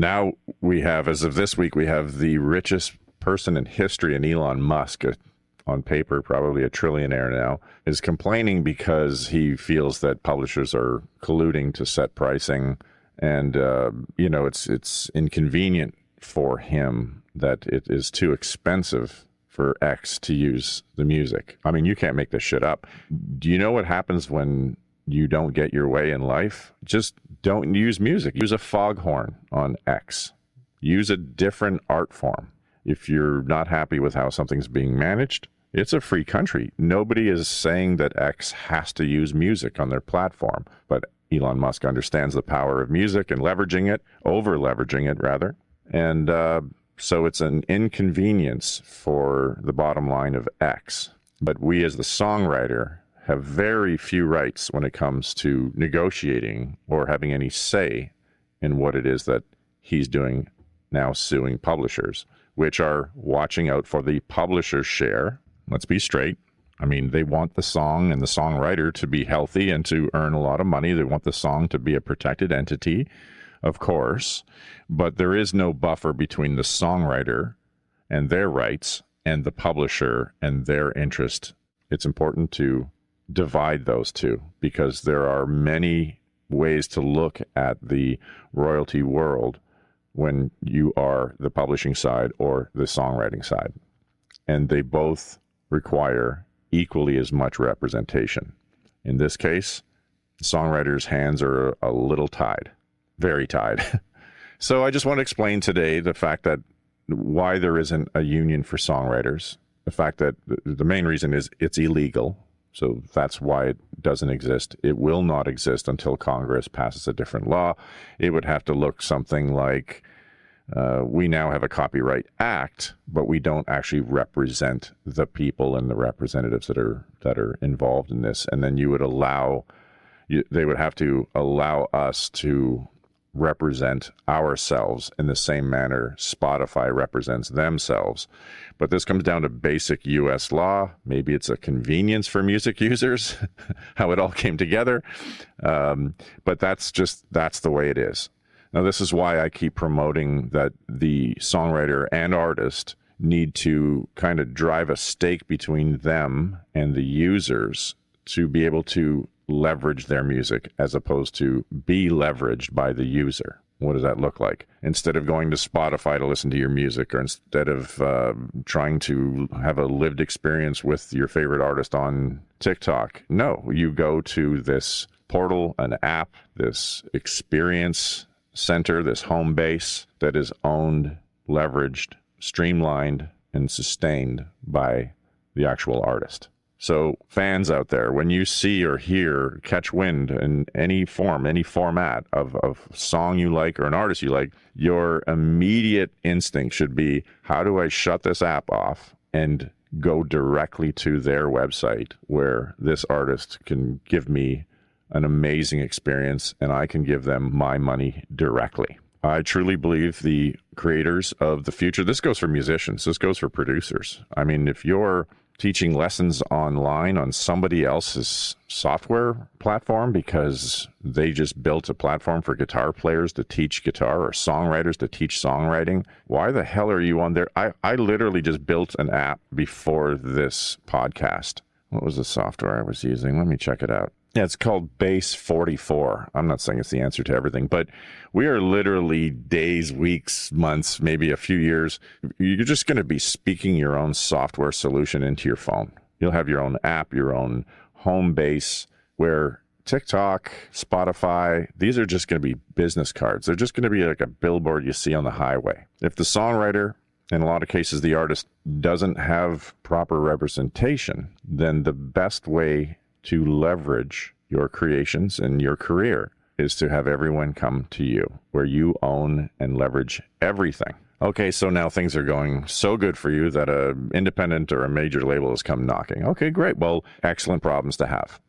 Now we have, as of this week, we have the richest person in history, and Elon Musk, on paper, probably a trillionaire now, is complaining because he feels that publishers are colluding to set pricing. And, it's inconvenient for him that it is too expensive for X to use the music. I mean, you can't make this shit up. Do you know what happens when you don't get your way in life? Just don't use music. Use a foghorn on X. Use a different art form. If you're not happy with how something's being managed, it's a free country. Nobody is saying that X has to use music on their platform, but Elon Musk understands the power of music and leveraging it, over-leveraging it rather. And so it's an inconvenience for the bottom line of X. But we as the songwriter have very few rights when it comes to negotiating or having any say in what it is that he's doing now, suing publishers, which are watching out for the publisher's share. Let's be straight. I mean, they want the song and the songwriter to be healthy and to earn a lot of money. They want the song to be a protected entity, of course, but there is no buffer between the songwriter and their rights and the publisher and their interest. It's important to divide those two, because there are many ways to look at the royalty world when you are the publishing side or the songwriting side. And they both require equally as much representation. In this case, the songwriter's hands are a little tied, very tied. So I just want to explain today the fact that why there isn't a union for songwriters. The fact that the main reason is it's illegal. So that's why it doesn't exist. It will not exist until Congress passes a different law. It would have to look something like we now have a Copyright Act, but we don't actually represent the people and the representatives that are involved in this. And then they would have to allow us to represent ourselves in the same manner Spotify represents themselves. But this comes down to basic U.S. law. Maybe it's a convenience for music users, how it all came together. But that's the way it is. Now, this is why I keep promoting that the songwriter and artist need to kind of drive a stake between them and the users to be able to leverage their music as opposed to be leveraged by the user. What does that look like? Instead of going to Spotify to listen to your music, or instead of trying to have a lived experience with your favorite artist on TikTok, no, you go to this portal, an app, this experience center, this home base that is owned, leveraged, streamlined, and sustained by the actual artist. So fans out there, when you see or hear, catch wind in any form, any format of a song you like or an artist you like, your immediate instinct should be, how do I shut this app off and go directly to their website where this artist can give me an amazing experience and I can give them my money directly. I truly believe the creators of the future, this goes for musicians, this goes for producers. I mean, if you're teaching lessons online on somebody else's software platform because they just built a platform for guitar players to teach guitar or songwriters to teach songwriting, why the hell are you on there? I literally just built an app before this podcast. What was the software I was using? Let me check it out. Yeah, it's called Base 44. I'm not saying it's the answer to everything, but we are literally days, weeks, months, maybe a few years. You're just going to be speaking your own software solution into your phone. You'll have your own app, your own home base, where TikTok, Spotify, these are just going to be business cards. They're just going to be like a billboard you see on the highway. If the songwriter, in a lot of cases the artist, doesn't have proper representation, then the best way to leverage your creations and your career is to have everyone come to you, where you own and leverage everything. Okay, so now things are going so good for you that an independent or a major label has come knocking. Okay, great. Well, excellent problems to have.